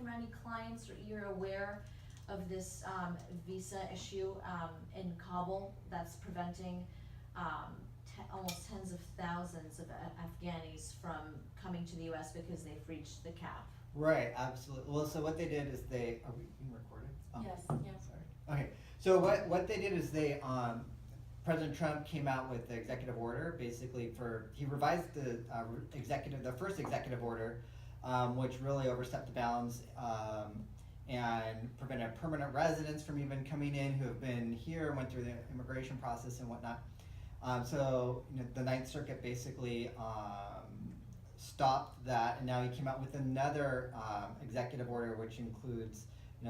from any clients, or you're aware of this visa issue in Kabul that's preventing almost tens of thousands of Afghanis from coming to the U.S. because they've reached the cap? Right, absolutely. Well, so what they did is are we being recorded? Oh. Yes. Yes. Sorry. Okay, so what they did is President Trump came out with the executive order, basically he revised the first executive order, which really overstepped the bounds and prevented permanent residents from even coming in who have been here, went through the immigration process and whatnot. So the Ninth Circuit basically stopped that, and now he came out with another executive order, which includes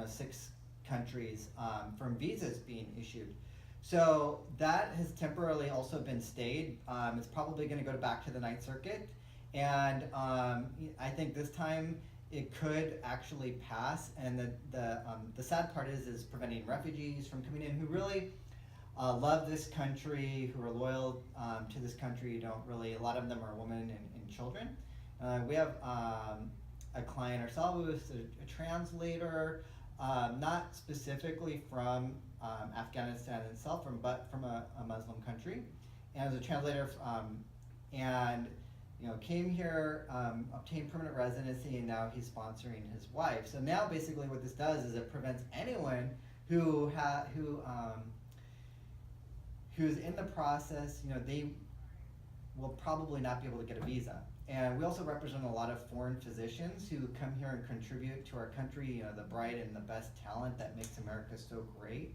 6 countries from visas being issued. So that has temporarily also been stayed. It's probably going to go back to the Ninth Circuit, and I think this time it could actually pass. And the sad part is preventing refugees from coming in who really love this country, who are loyal to this country. A lot of them are women and children. We have a client ourselves who is a translator, not specifically from Afghanistan itself, but from a Muslim country, and as a translator, and came here, obtained permanent residency, and now he's sponsoring his wife. So now basically what this does is it prevents anyone who's in the process, they will probably not be able to get a visa. And we also represent a lot of foreign physicians who come here and contribute to our country, the bright and the best talent that makes America so great.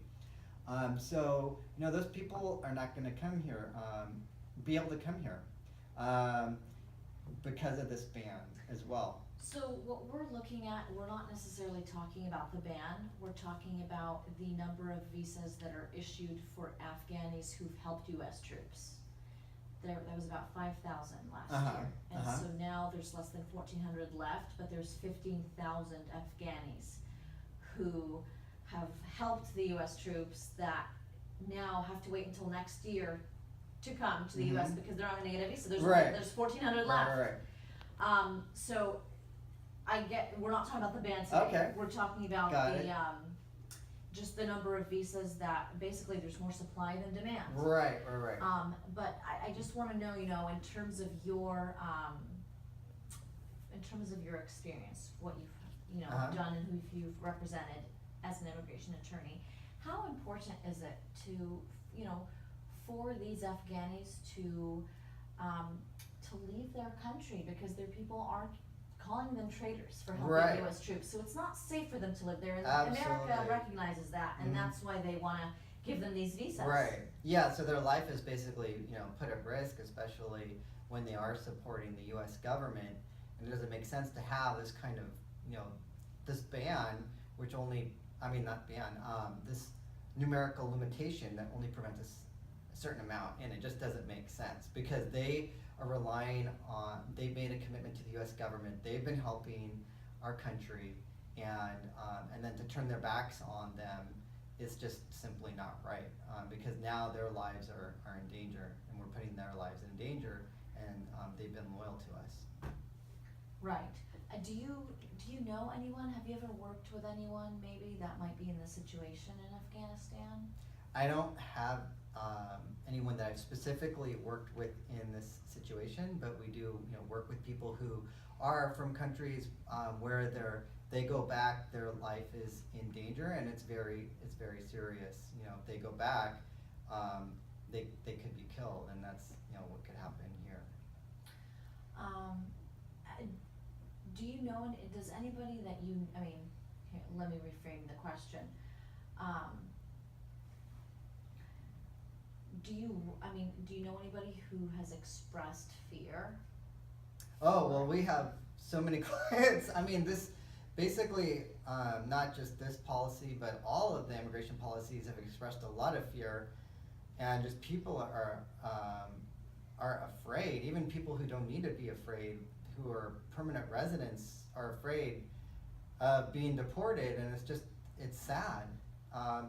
So those people are not going to come here, be able to come here because of this ban as well. So what we're looking at, we're not necessarily talking about the ban, we're talking about the number of visas that are issued for Afghanis who've helped U.S. troops. There was about 5,000 last year, and so now there's less than 1,400 left, but there's 15,000 Afghanis who have helped the U.S. troops that now have to wait until next year to come to the U.S. because they're not going to get a visa. There's 1,400 left. Right. So we're not talking about the ban today. Okay. We're talking about just the number of visas that basically there's more supply than demand. Right. But I just want to know, in terms of your experience, what you've done and who you've represented as an immigration attorney, how important is it to for these Afghanis to leave their country because their people are calling them traitors for helping U.S. troops. So it's not safe for them to live there. Absolutely. America recognizes that, and that's why they want to give them these visas. Right. Yeah, so their life is basically, put at risk, especially when they are supporting the U.S. government. And it doesn't make sense to have this kind of, this ban, which this numerical limitation that only prevents a certain amount, and it just doesn't make sense because they are relying on, they've made a commitment to the U.S. government, they've been helping our country, and then to turn their backs on them is just simply not right, because now their lives are in danger, and we're putting their lives in danger, and they've been loyal to us. Right. Do you know anyone, have you ever worked with anyone maybe that might be in this situation in Afghanistan? I don't have anyone that I've specifically worked with in this situation, but we do work with people who are from countries where they go back, their life is in danger, and it's very serious. If they go back, they could be killed, and that's what could happen here. Do you know, does anybody that here, let me reframe the question. Do you know anybody who has expressed fear? Oh, well, we have so many clients. This basically, not just this policy, but all of the immigration policies have expressed a lot of fear, and just people are afraid. Even people who don't need to be afraid, who are permanent residents, are afraid of being deported, and it's sad.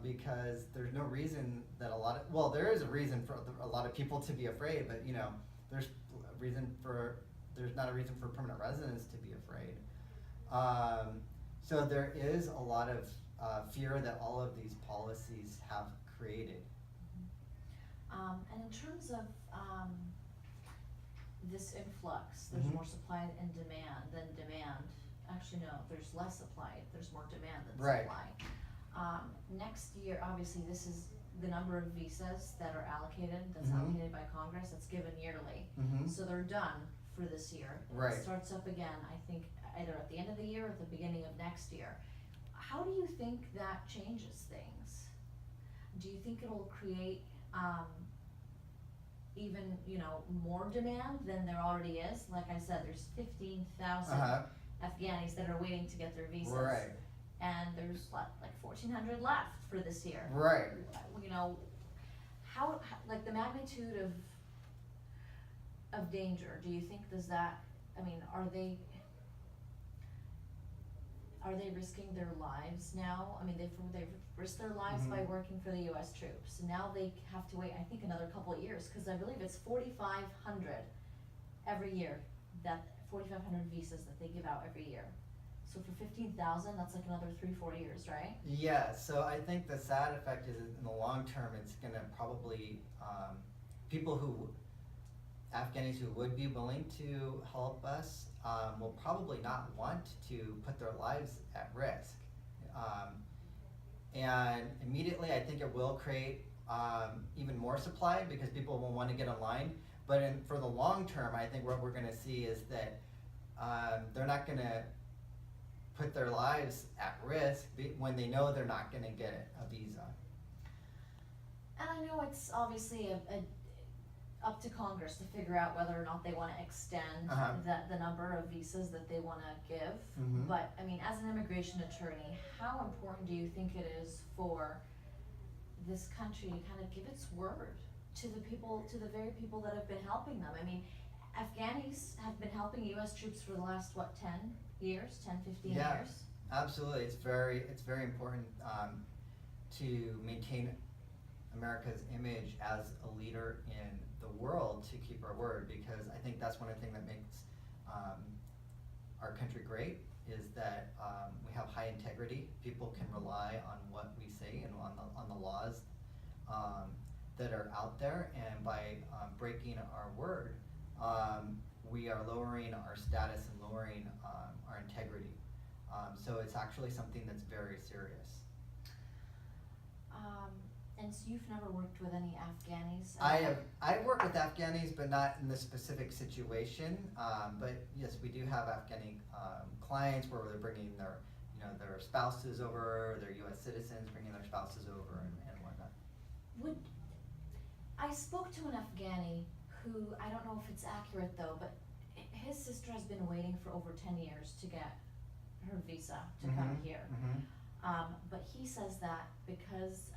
Because there's no reason that there is a reason for a lot of people to be afraid, but there's not a reason for permanent residents to be afraid. So there is a lot of fear that all of these policies have created. And in terms of this influx, there's Mhm. more supply and demand than demand. Actually, no, there's less supply, there's more demand than Right. supply. Next year, obviously, this is the number of visas that are allocated, that's Mhm. allocated by Congress, that's given yearly. Mm-hmm. So they're done for this year. Right. It starts up again, I think, either at the end of the year or at the beginning of next year. How do you think that changes things? Do you think it'll create, even, more demand than there already is? Like I said, there's 15,000 Uh-huh. Afghanis that are waiting to get their visas. Right. And there's like 1,400 left for this year. Right. How like the magnitude of danger, do you think are they risking their lives now? I mean, they've risked their lives by Mhm. working for the US troops. Now they have to wait, I think, another couple of years, cause I believe it's 4,500 every year, 4,500 visas that they give out every year. So for 15,000, that's like another 3-4 years, right? Yeah, so I think the sad effect is in the long term, it's gonna probably, Afghanis who would be willing to help us, will probably not want to put their lives at risk. And immediately, I think it will create, even more supply because people will wanna get online. But for the long term, I think what we're gonna see is that, they're not gonna put their lives at risk when they know they're not gonna get a visa. And I know it's obviously up to Congress to figure out whether or not they wanna extend Uh-huh. the number of visas that they wanna give. Mhm. But, I mean, as an immigration attorney, how important do you think it is for this country to kind of give its word to the very people that have been helping them? I mean, Afghanis have been helping US troops for the last, 10 years, 10, 15 Yeah. years? Absolutely, it's very important to maintain America's image as a leader in the world to keep our word, because I think that's one of the things that makes our country great is that we have high integrity. People can rely on what we say and on the laws that are out there, and by breaking our word, we are lowering our status and lowering our integrity. So it's actually something that's very serious. And so you've never worked with any Afghanis? I've worked with Afghanis, but not in this specific situation. But yes, we do have Afghani clients where they're bringing their spouses over, their U.S. citizens bringing their spouses over and whatnot. I spoke to an Afghani who, I don't know if it's accurate though, but his sister has been waiting for over 10 years to get her visa to come here. Mm-hmm. But he says that because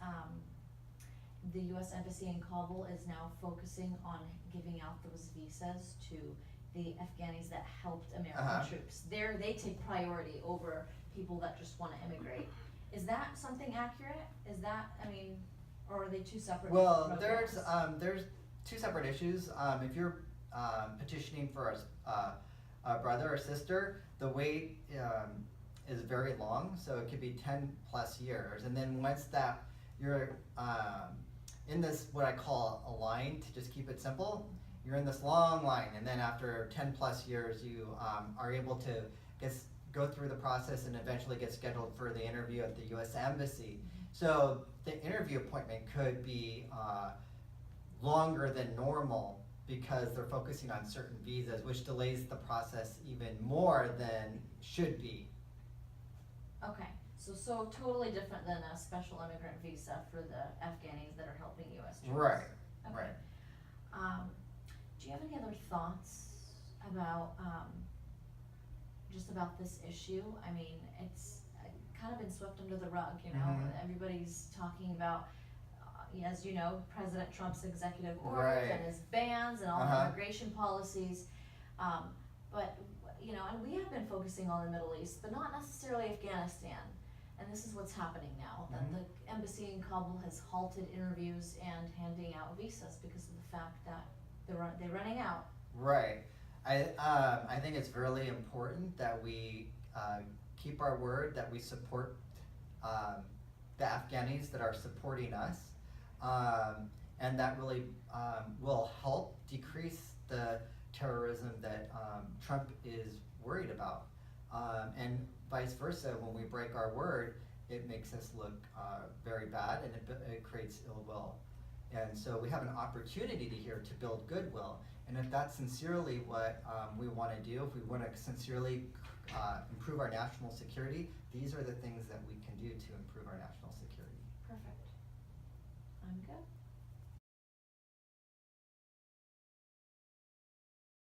the U.S. Embassy in Kabul is now focusing on giving out those visas to the Afghanis that helped American troops. They take priority over people that just want to immigrate. Is that something accurate? Or are they two separate? Well, programs? there's two separate issues. If you're petitioning for a brother or sister, the wait is very long, so it could be 10 plus years. And then once that you're in this, what I call a line, to just keep it simple, you're in this long line, and then after 10 plus years, you are able to go through the process and eventually get scheduled for the interview at the U.S. Embassy. So the interview appointment could be longer than normal because they're focusing on certain visas, which delays the process even more than should be. Okay, so totally different than a special immigrant visa for the Afghanis that are helping U.S. troops. Right, Okay. right. Do you have any other thoughts about, just about this issue? I mean, it's kind of been swept under the rug, Mhm. Everybody's talking about, as you know, President Trump's executive orders Right. and his bans and all the Uh-huh. immigration policies. But, and we have been focusing on the Middle East, but not necessarily Afghanistan. And this is what's happening now, that Mhm. the embassy in Kabul has halted interviews and handing out visas because of the fact that they're running out. Right. I think it's really important that we keep our word that we support the Afghanis that are supporting us, and that really will help decrease the terrorism that Trump is worried about. And vice versa, when we break our word, it makes us look very bad, and it creates ill will. And so we have an opportunity here to build goodwill. And if that's sincerely what we want to do, if we want to sincerely improve our national security, these are the things that we can do to improve our national security.